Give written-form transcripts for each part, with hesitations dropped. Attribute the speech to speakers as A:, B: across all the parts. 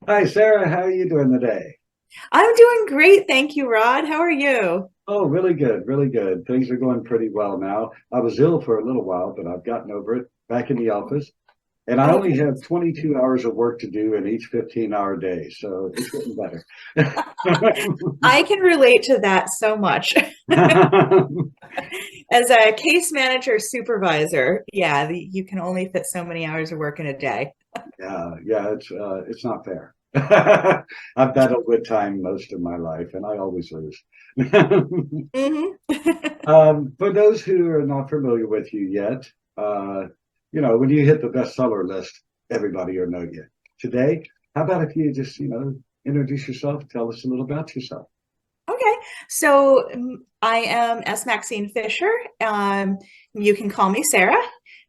A: Hi, Sarah. How are you doing today?
B: I'm doing great. Thank you, Rod. How are you?
A: Oh, really good, really good. Things are going pretty well now. I was ill for a little while, but I've gotten over it. Back in the office, and I
B: Oh,
A: only have 22 hours of work to do in each 15-hour day, so it's getting better.
B: I can relate to that so much. As a case manager supervisor, yeah, you can only fit so many hours of work in a day.
A: Yeah, it's not fair. I've battled with time most of my life, and I always lose.
B: Hmm.
A: For those who are not familiar with you yet, uh, when you hit the bestseller list, everybody will know you. Today, how about if you just, introduce yourself, tell us a little about yourself.
B: Okay, so I am S. Maxine Fisher. You can call me Sarah.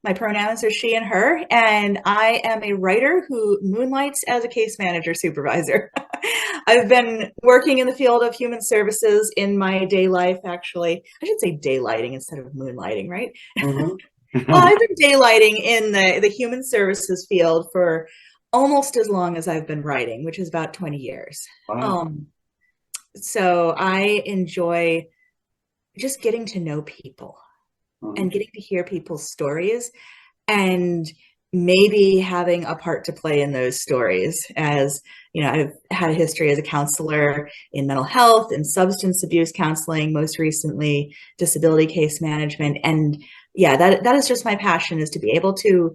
B: My pronouns are she and her, and I am a writer who moonlights as a case manager supervisor. I've been working in the field of human services in my day life, actually. I should say daylighting instead of moonlighting, right?
A: Mhm.
B: Well, I've been daylighting in the human services field for almost as long as I've been writing, which is about 20 years.
A: Wow.
B: Um, so I enjoy just getting to know people and
A: Mhm.
B: getting to hear people's stories and maybe having a part to play in those stories. As you know, I've had a history as a counselor in mental health and substance abuse counseling, most recently disability case management. And yeah, that is just my passion, is to be able to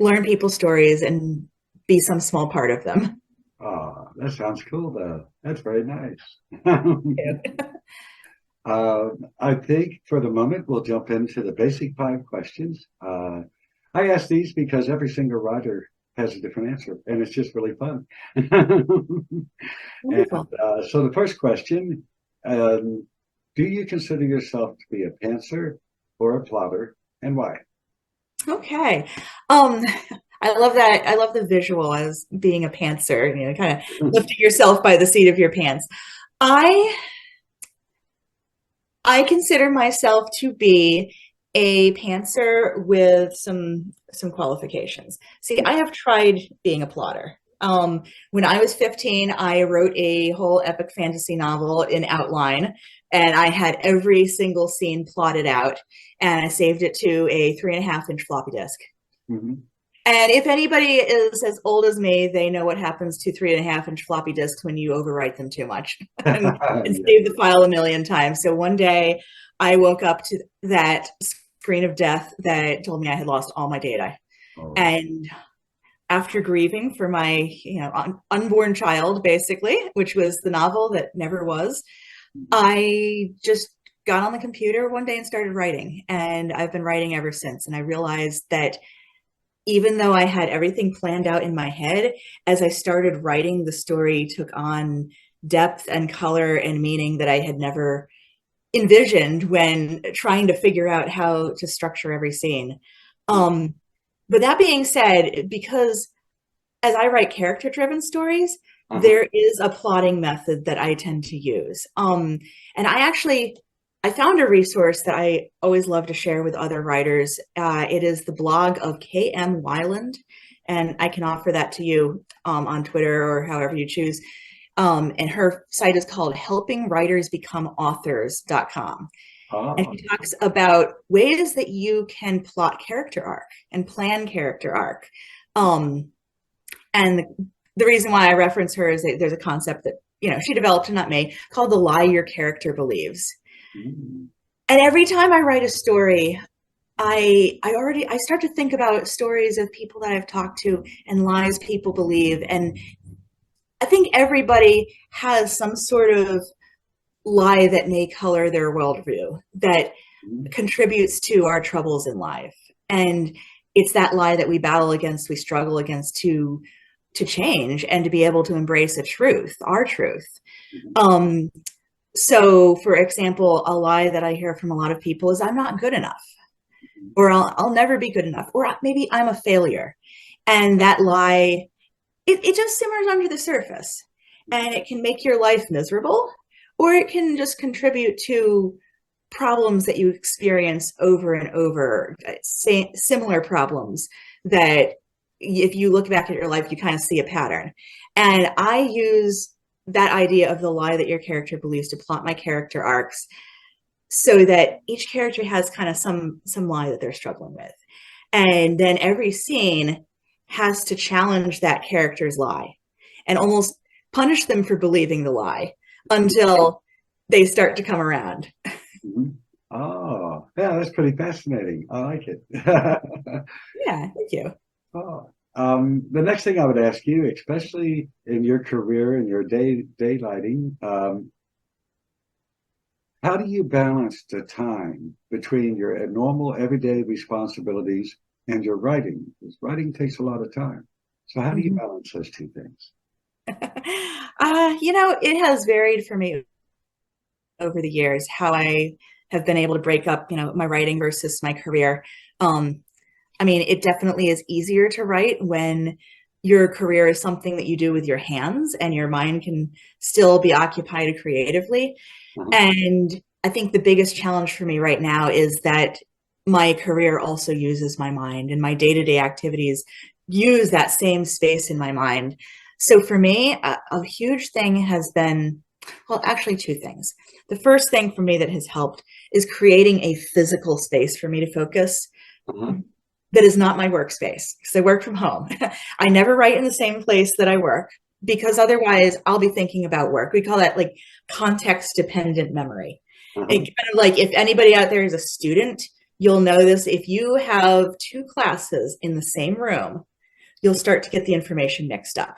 B: learn people's stories and be some small part of them.
A: Oh, that sounds cool, though. That's very nice. I think for the moment, we'll jump into the basic five questions. I ask these because every single writer has a different answer, and it's just really fun. And
B: Wonderful.
A: so the first question, do you consider yourself to be a pantser or a plotter, and why?
B: Okay. Um, I love that. I love the visual as being a pantser, kind of lifting yourself by the seat of your pants. I I consider myself to be a pantser with some qualifications. See, I have tried being a plotter. When I was 15, I wrote a whole epic fantasy novel in outline, and I had every single scene plotted out, and I saved it to a 3.5-inch floppy disk.
A: Mhm.
B: And if anybody is as old as me, they know what happens to 3.5-inch floppy disks when you overwrite them too much and
A: Yeah.
B: save the file a million times. So one day I woke up to that screen of death that told me I had lost all my data.
A: Oh.
B: And after grieving for my, unborn child, basically, which was the novel that never was, I just got on the computer one day and started writing. And I've been writing ever since. And I realized that even though I had everything planned out in my head, as I started writing, the story took on depth and color and meaning that I had never envisioned when trying to figure out how to structure every scene. Um, but that being said, because as I write character driven stories,
A: Uh-huh.
B: there is a plotting method that I tend to use. And I found a resource that I always love to share with other writers. It is the blog of K.M. Weiland, and I can offer that to you on Twitter or however you choose. And her site is called helpingwritersbecomeauthors.com. And
A: Oh.
B: she talks about ways that you can plot character arc and plan character arc. Um, and the reason why I reference her is that there's a concept that, she developed and not me, called the lie your character believes.
A: Mm.
B: And every time I write a story, I start to think about stories of people that I've talked to and lies people believe. And I think everybody has some sort of lie that may color their worldview, that
A: Mm.
B: contributes to our troubles in life. And it's that lie that we battle against, we struggle against to change and to be able to embrace a truth, our truth.
A: Mhm.
B: Um, so, for example, a lie that I hear from a lot of people is I'm not good enough, or I'll never be good enough, or maybe I'm a failure. And that lie, it just simmers under the surface, and it can make your life miserable, or it can just contribute to problems that you experience over and over, similar problems that if you look back at your life, you kind of see a pattern. And I use that idea of the lie that your character believes to plot my character arcs so that each character has kind of some lie that they're struggling with. And then every scene has to challenge that character's lie and almost punish them for believing the lie until they start to come around.
A: Mhm. Oh, yeah, that's pretty fascinating. I like it.
B: Yeah, thank you.
A: Oh, the next thing I would ask you, especially in your career and your daylighting, how do you balance the time between your normal everyday responsibilities and your writing? Because writing takes a lot of time. So how do you
B: Mhm.
A: balance those two things?
B: It has varied for me over the years how I have been able to break up, my writing versus my career. Um, I mean, it definitely is easier to write when your career is something that you do with your hands and your mind can still be occupied creatively.
A: Uh-huh.
B: And I think the biggest challenge for me right now is that my career also uses my mind and my day-to-day activities use that same space in my mind. So for me, a huge thing has been, well, actually two things. The first thing for me that has helped is creating a physical space for me to focus
A: Uh-huh.
B: that is not my workspace because I work from home. I never write in the same place that I work because otherwise I'll be thinking about work. We call that like context dependent memory. It
A: Uh-huh.
B: kind of like if anybody out there is a student, you'll know this. If you have two classes in the same room, you'll start to get the information mixed up.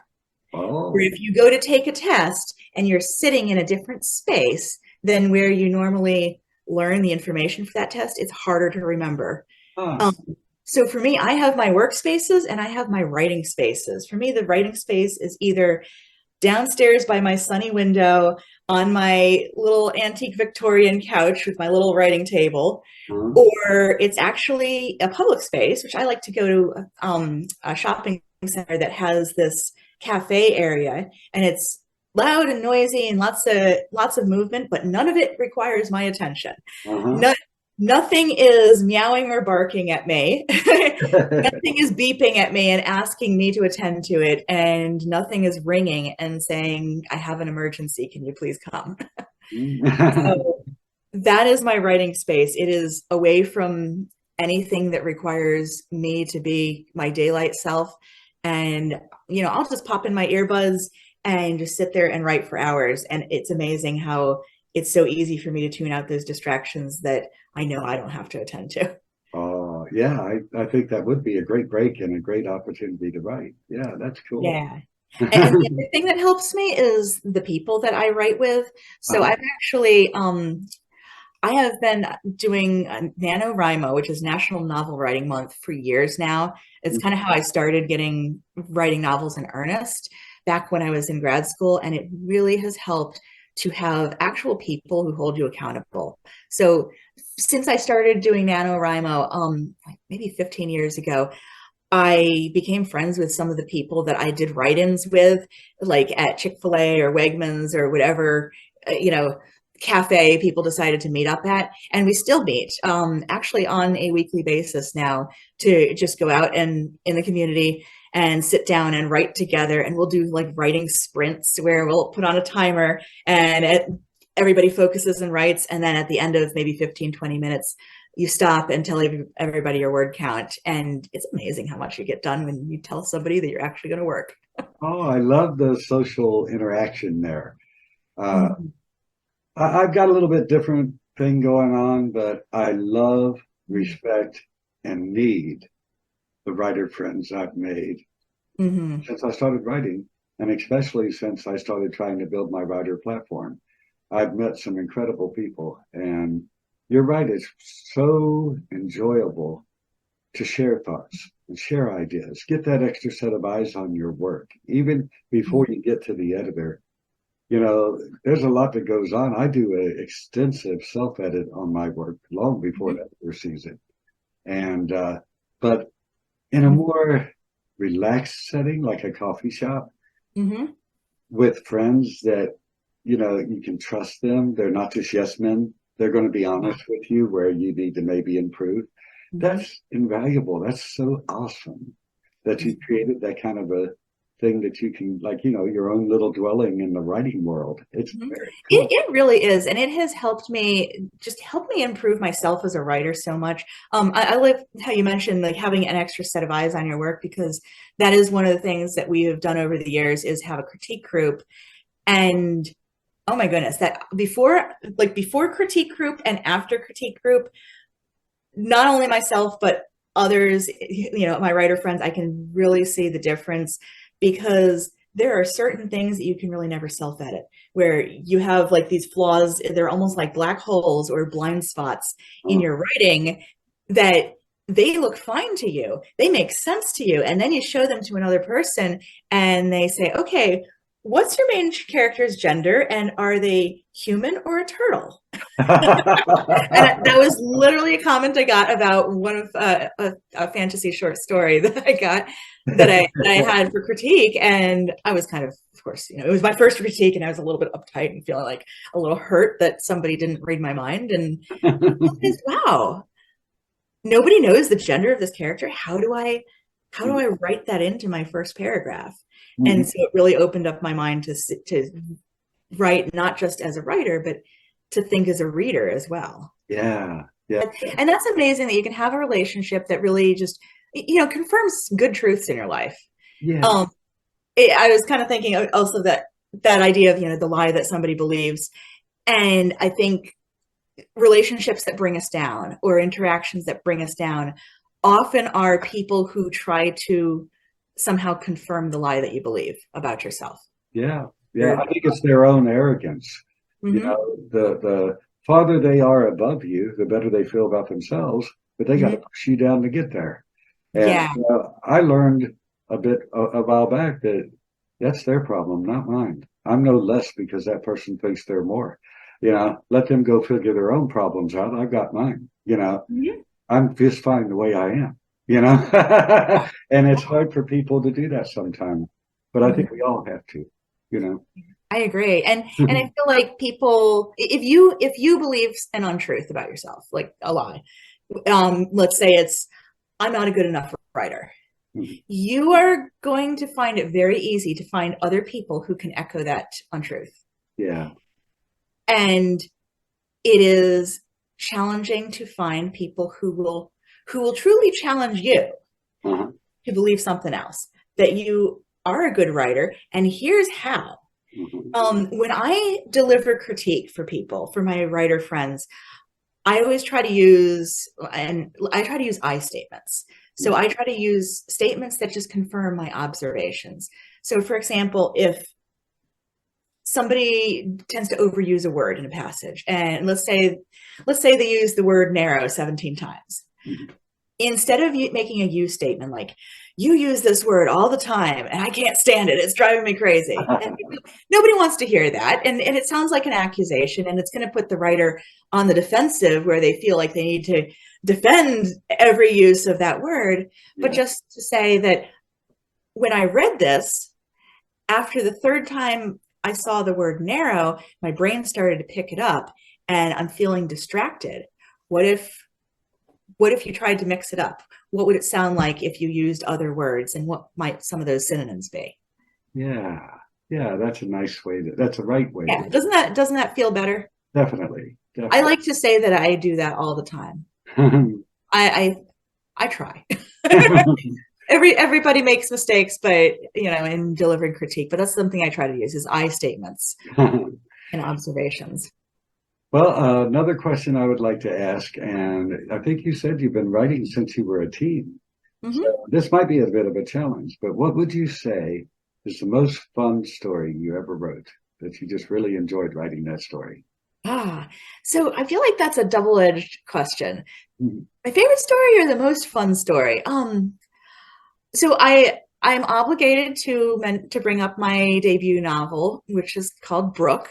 B: Or
A: Oh.
B: if you go to take a test and you're sitting in a different space than where you normally learn the information for that test, it's harder to remember.
A: Ah.
B: Um, so for me, I have my workspaces and I have my writing spaces. For me, the writing space is either downstairs by my sunny window on my little antique Victorian couch with my little writing table,
A: Uh-huh.
B: or it's actually a public space, which I like to go to a shopping center that has this cafe area, and it's loud and noisy and lots of movement, but none of it requires my attention.
A: Uh-huh.
B: No, nothing is meowing or barking at me. Nothing is beeping at me and asking me to attend to it, and nothing is ringing and saying, I have an emergency. Can you please come? So that is my writing space. It is away from anything that requires me to be my daylight self. And, I'll just pop in my earbuds and just sit there and write for hours. And it's amazing how it's so easy for me to tune out those distractions that I know I don't have to attend to.
A: Oh, yeah, I think that would be a great break and a great opportunity to write. Yeah, that's cool.
B: Yeah. And the other thing that helps me is the people that I write with. So
A: Uh-huh.
B: I've actually I have been doing NaNoWriMo, which is National Novel Writing Month, for years now. It's kind of how I started getting writing novels in earnest back when I was in grad school, and it really has helped to have actual people who hold you accountable. So since I started doing NaNoWriMo, like maybe 15 years ago, I became friends with some of the people that I did write-ins with, like at Chick-fil-A or Wegmans or whatever, cafe people decided to meet up at. And we still meet, actually on a weekly basis now, to just go out and in the community and sit down and write together. And we'll do like writing sprints where we'll put on a timer and everybody focuses and writes. And then at the end of maybe 15, 20 minutes, you stop and tell everybody your word count. And it's amazing how much you get done when you tell somebody that you're actually going to work.
A: Oh, I love the social interaction there. Uh,
B: Mhm.
A: I've got a little bit different thing going on, but I love, respect, and need the writer friends I've made
B: Mhm.
A: since I started writing, and especially since I started trying to build my writer platform. I've met some incredible people, and you're right, it's so enjoyable to share thoughts and share ideas, get that extra set of eyes on your work, even before you get to the editor. There's a lot that goes on. I do an extensive self edit on my work long before the editor sees it. And, but in a
B: Mhm.
A: more relaxed setting, like a coffee shop
B: Mhm.
A: with friends that, you can trust them. They're not just yes men. They're going to be
B: Yeah.
A: honest with you where you need to maybe improve.
B: Mhm.
A: That's invaluable. That's so awesome. that you created that kind of a thing that you can, like, your own little dwelling in the writing world. It's very cool.
B: It really is, and it has helped me improve myself as a writer so much. I like how you mentioned like having an extra set of eyes on your work, because that is one of the things that we have done over the years is have a critique group. And oh my goodness, that before critique group and after critique group, not only myself but others, my writer friends, I can really see the difference, because there are certain things that you can really never self-edit, where you have like these flaws, they're almost like black holes or blind spots in your writing, that they look fine to you, they make sense to you, and then you show them to another person and they say, okay, what's your main character's gender, and are they human or a turtle? And that was literally a comment I got about one of a fantasy short story that I got that I had for critique, and I was kind of course, it was my first critique, and I was a little bit uptight and feeling like a little hurt that somebody didn't read my mind. And I realized, wow, nobody knows the gender of this character. How do I write that into my first paragraph? Mm-hmm. And so it really opened up my mind to write not just as a writer, but to think as a reader as well.
A: Yeah. Yeah.
B: And that's amazing that you can have a relationship that really just, confirms good truths in your life.
A: Yeah.
B: I was kind of thinking also that idea of, the lie that somebody believes. And I think relationships that bring us down or interactions that bring us down often are people who try to somehow confirm the lie that you believe about yourself.
A: Yeah. Yeah. I think it's their own arrogance. Mm-hmm. The farther they are above you, the better they feel about themselves, but they got to push you down to get there. And I learned a while back that that's their problem, not mine. I'm no less because that person thinks they're more. Let them go figure their own problems out. I've got mine. I'm just fine the way I am. And it's hard for people to do that sometimes, but I think we all have to.
B: I agree. And I feel like people, if you believe an untruth about yourself, like a lie, let's say it's, I'm not a good enough writer. Mm-hmm. You are going to find it very easy to find other people who can echo that untruth.
A: Yeah.
B: And it is challenging to find people who will truly challenge you to believe something else, that you are a good writer. And here's how. When I deliver critique for people, for my writer friends, I always try to use I statements. So I try to use statements that just confirm my observations. So for example, if somebody tends to overuse a word in a passage, and let's say they use the word narrow 17 times. Instead of making a you statement like, you use this word all the time and I can't stand it, it's driving me crazy. And nobody wants to hear that. And it sounds like an accusation, and it's going to put the writer on the defensive, where they feel like they need to defend every use of that word. But just to say that when I read this, after the third time I saw the word narrow, my brain started to pick it up and I'm feeling distracted. What if you tried to mix it up? What would it sound like if you used other words, and what might some of those synonyms be? Yeah,
A: that's a nice way. That's a right way.
B: Yeah, doesn't that feel better?
A: Definitely.
B: I like to say that I do that all the time. I try. Everybody makes mistakes, but in delivering critique. But that's something I try to use is I statements and observations.
A: Well, another question I would like to ask, and I think you said you've been writing since you were a teen. Mm-hmm. So this might be a bit of a challenge, but what would you say is the most fun story you ever wrote, that you just really enjoyed writing that story?
B: So I feel like that's a double-edged question. Mm-hmm. My favorite story or the most fun story? So I'm obligated to bring up my debut novel, which is called Brooke.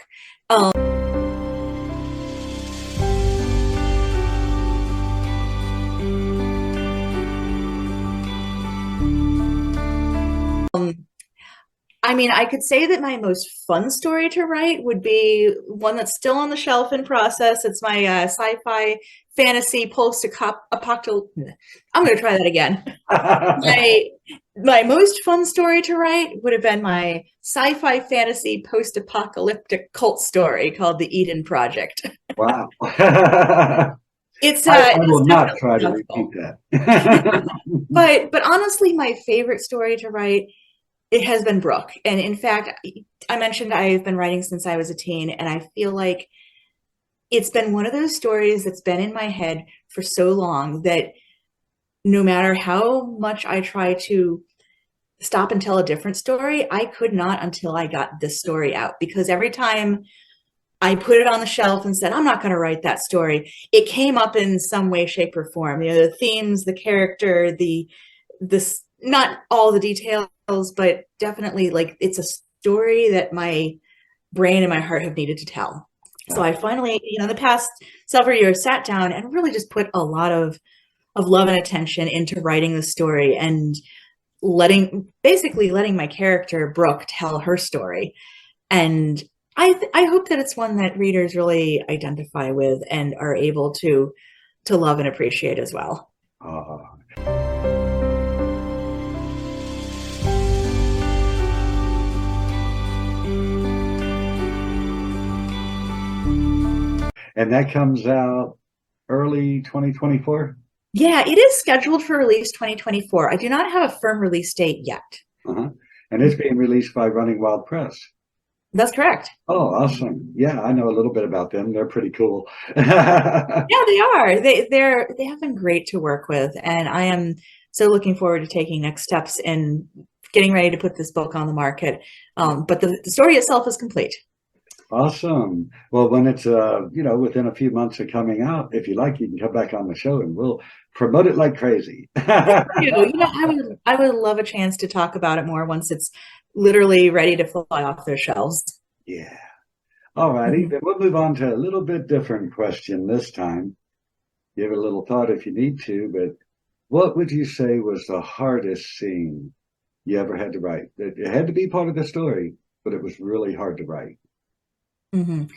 B: I mean, I could say that my most fun story to write would be one that's still on the shelf in process. It's my sci-fi fantasy post-apocalyptic. I'm going to try that again. My my most fun story to write would have been my sci-fi fantasy post-apocalyptic cult story called The Eden Project.
A: Wow.
B: It's
A: I
B: it's
A: will not
B: definitely
A: try to
B: mouthful.
A: repeat that.
B: But honestly, my favorite story to write, it has been Brooke. And in fact, I mentioned I've been writing since I was a teen, and I feel like it's been one of those stories that's been in my head for so long that no matter how much I try to stop and tell a different story, I could not until I got this story out. Because every time I put it on the shelf and said, I'm not going to write that story, it came up in some way, shape, or form. You know, the themes, the character, this, not all the details, but definitely like it's a story that my brain and my heart have needed to tell. So I finally, you know, the past several years sat down and really just put a lot of love and attention into writing the story and basically letting my character Brooke tell her story. And I hope that it's one that readers really identify with and are able to love and appreciate as well.
A: And that comes out early 2024?
B: Yeah, it is scheduled for release 2024. I do not have a firm release date yet.
A: And it's being released by Running Wild Press.
B: That's correct.
A: Oh, awesome. Yeah, I know a little bit about them. They're pretty cool.
B: Yeah, they are. They have been great to work with, and I am so looking forward to taking next steps in getting ready to put this book on the market. But the story itself is complete.
A: Awesome. Well, when it's you know, within a few months of coming out, if you like, you can come back on the show and we'll promote it like crazy.
B: You know, I would love a chance to talk about it more once it's literally ready to fly off their shelves.
A: Yeah. All righty. Then we'll move on to a little bit different question this time. Give it a little thought if you need to, but what would you say was the hardest scene you ever had to write? It had to be part of the story, but it was really hard to write.
B: I've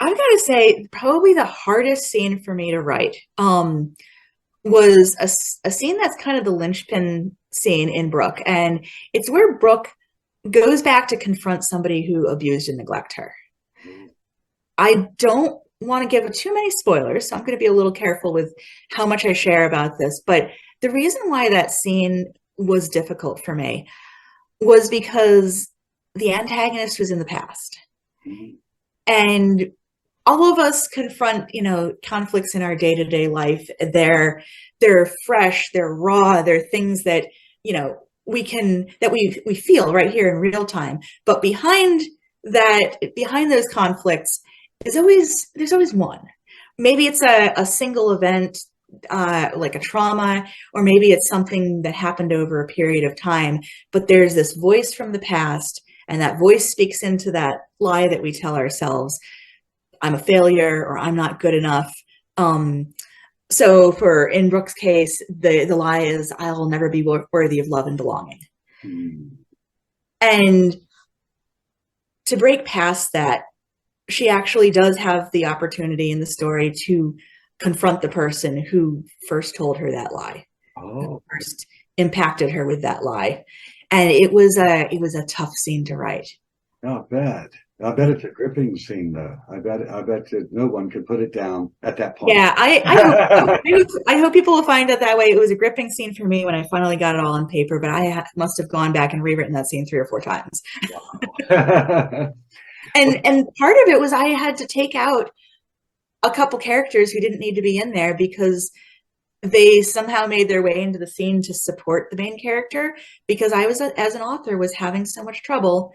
B: got to say, probably the hardest scene for me to write was a scene that's kind of the linchpin scene in Brooke. And it's where Brooke goes back to confront somebody who abused and neglected her. I don't want to give too many spoilers, so I'm going to be a little careful with how much I share about this. But the reason why that scene was difficult for me was because the antagonist was in the past. And all of us confront, you know, conflicts in our day-to-day life. They're fresh, they're raw, they're things that, you know, we feel right here in real time. But behind those conflicts there's always one. Maybe it's a single event, like a trauma, or maybe it's something that happened over a period of time, but there's this voice from the past, and that voice speaks into that lie that we tell ourselves. I'm a failure, or I'm not good enough. So in Brooke's case, the lie is, I'll never be worthy of love and belonging. And to break past that, she actually does have the opportunity in the story to confront the person who first told her that lie, who first impacted her with that lie. And it was a tough scene to write.
A: Not bad. I bet it's a gripping scene, though. I bet that no one could put it down at that point.
B: Yeah, I hope people will find it that way. It was a gripping scene for me when I finally got it all on paper, but I must have gone back and rewritten that scene 3 or 4 times.
A: Wow.
B: And part of it was I had to take out a couple characters who didn't need to be in there because they somehow made their way into the scene to support the main character, because I was, as an author, was having so much trouble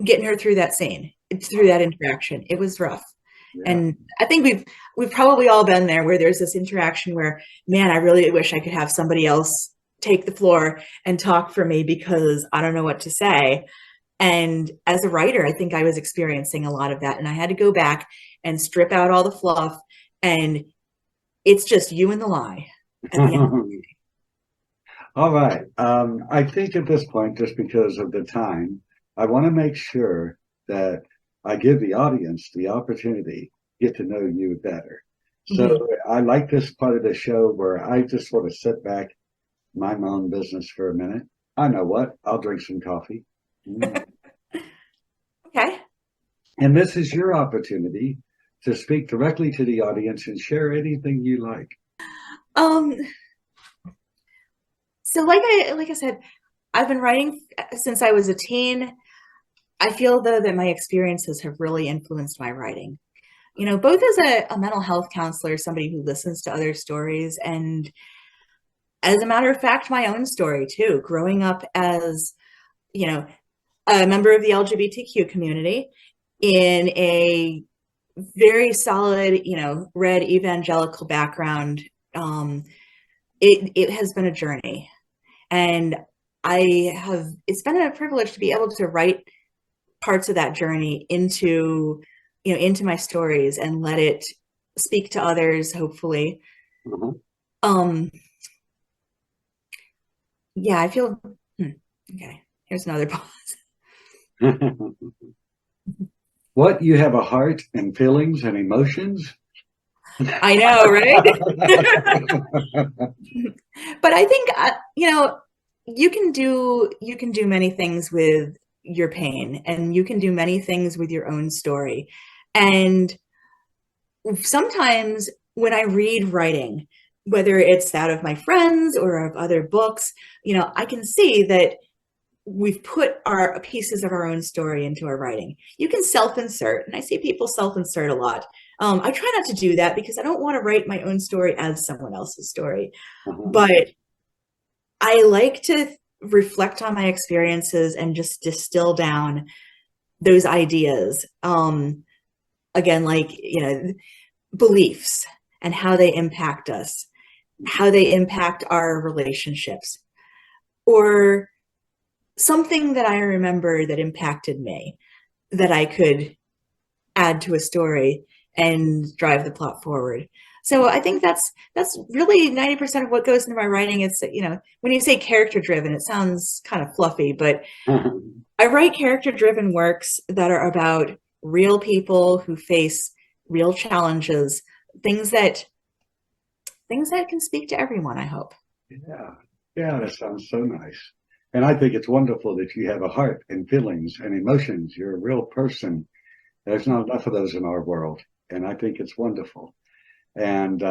B: getting her through that scene, through that interaction. It was rough. Yeah. And I think we've probably all been there, where there's this interaction where, man, I really wish I could have somebody else take the floor and talk for me because I don't know what to say. And as a writer, I think I was experiencing a lot of that. And I had to go back and strip out all the fluff. And it's just you and the lie at the end.
A: All right. I think at this point, just because of the time, I want to make sure that I give the audience the opportunity to get to know you better. So
B: Mhm.
A: I like this part of the show where I just sort of sit back, mind my own business for a minute. I know what, I'll drink some coffee. Mm.
B: Okay.
A: And this is your opportunity to speak directly to the audience and share anything you like.
B: Um, so like I said, I've been writing since I was a teen. I feel though that my experiences have really influenced my writing. Both as a mental health counselor, somebody who listens to other stories, and as a matter of fact, my own story too, growing up as, you know, a member of the LGBTQ community in a very solid, red evangelical background. Um, it has been a journey. And it's been a privilege to be able to write parts of that journey into my stories and let it speak to others, hopefully.
A: Mhm.
B: Um, yeah, I feel, okay, here's another pause.
A: What, you have a heart and feelings and emotions?
B: I know, right? But I think, you can do many things with your pain, and you can do many things with your own story. And sometimes when I read writing, whether it's that of my friends or of other books, I can see that we've put our pieces of our own story into our writing. You can self-insert, and I see people self-insert a lot. I try not to do that because I don't want to write my own story as someone else's story.
A: Uh-huh.
B: But I like to reflect on my experiences and just distill down those ideas. Again, like, beliefs and how they impact us, how they impact our relationships, or something that I remember that impacted me that I could add to a story and drive the plot forward. So I think that's really 90% of what goes into my writing. It's, when you say character driven, it sounds kind of fluffy, but I write character driven works that are about real people who face real challenges, things that things that can speak to everyone, I hope.
A: Yeah, yeah, that sounds so nice. And I think it's wonderful that you have a heart and feelings and emotions. You're a real person. There's not enough of those in our world. And I think it's wonderful. And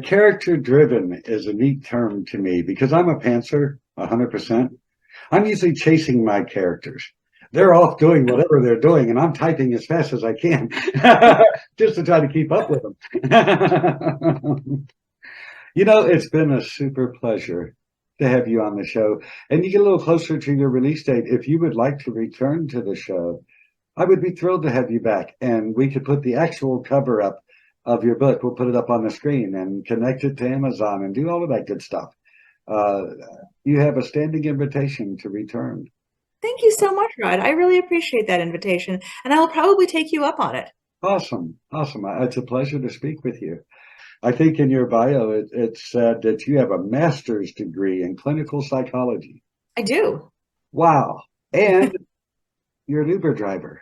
A: character driven is a neat term to me because I'm a pantser 100%. I'm usually chasing my characters. They're off doing whatever they're doing, and I'm typing as fast as I can just to try to keep up with them. It's been a super pleasure to have you on the show. And you get a little closer to your release date. If you would like to return to the show, I would be thrilled to have you back. And we could put the actual cover up of your book. We'll put it up on the screen and connect it to Amazon and do all of that good stuff. Uh, you have a standing invitation to return.
B: Thank you so much, Rod. I really appreciate that invitation, and I will probably take you up on it.
A: Awesome. Awesome. It's a pleasure to speak with you. I think in your bio, it said that you have a master's degree in clinical psychology.
B: I do.
A: Wow. And you're an Uber driver.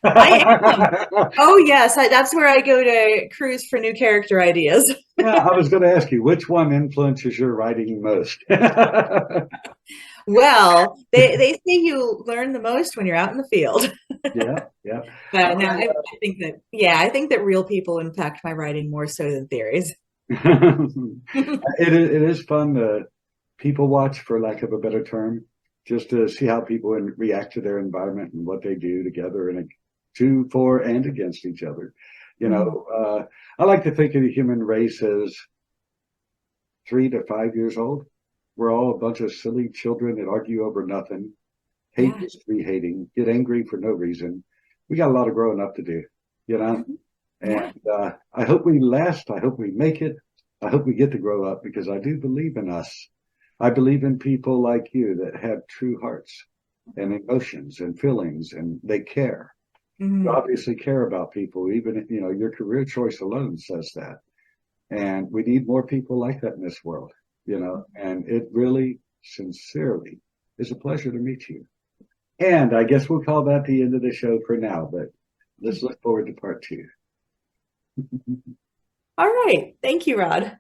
B: I am. Oh, yes. That's where I go to cruise for new character ideas.
A: Yeah, I was going to ask you, which one influences your writing most?
B: Well, they say you learn the most when you're out in the field.
A: Yeah, yeah.
B: But no, I think that, yeah, I think that real people impact my writing more so than theories.
A: It is fun to people watch, for lack of a better term, just to see how people react to their environment and what they do together and to, for, and against each other. I like to think of the human race as 3 to 5 years old. We're all a bunch of silly children that argue over nothing, hate
B: Yeah.
A: just to be hating, get angry for no reason. We got a lot of growing up to do, you know?
B: Mhm. Yeah.
A: And I hope we last. I hope we make it. I hope we get to grow up because I do believe in us. I believe in people like you that have true hearts and emotions and feelings and they care. You
B: Mhm.
A: obviously care about people, even, your career choice alone says that. And we need more people like that in this world. and it really, sincerely is a pleasure to meet you. And I guess we'll call that the end of the show for now, but let's look forward to part two.
B: All right. Thank you, Rod.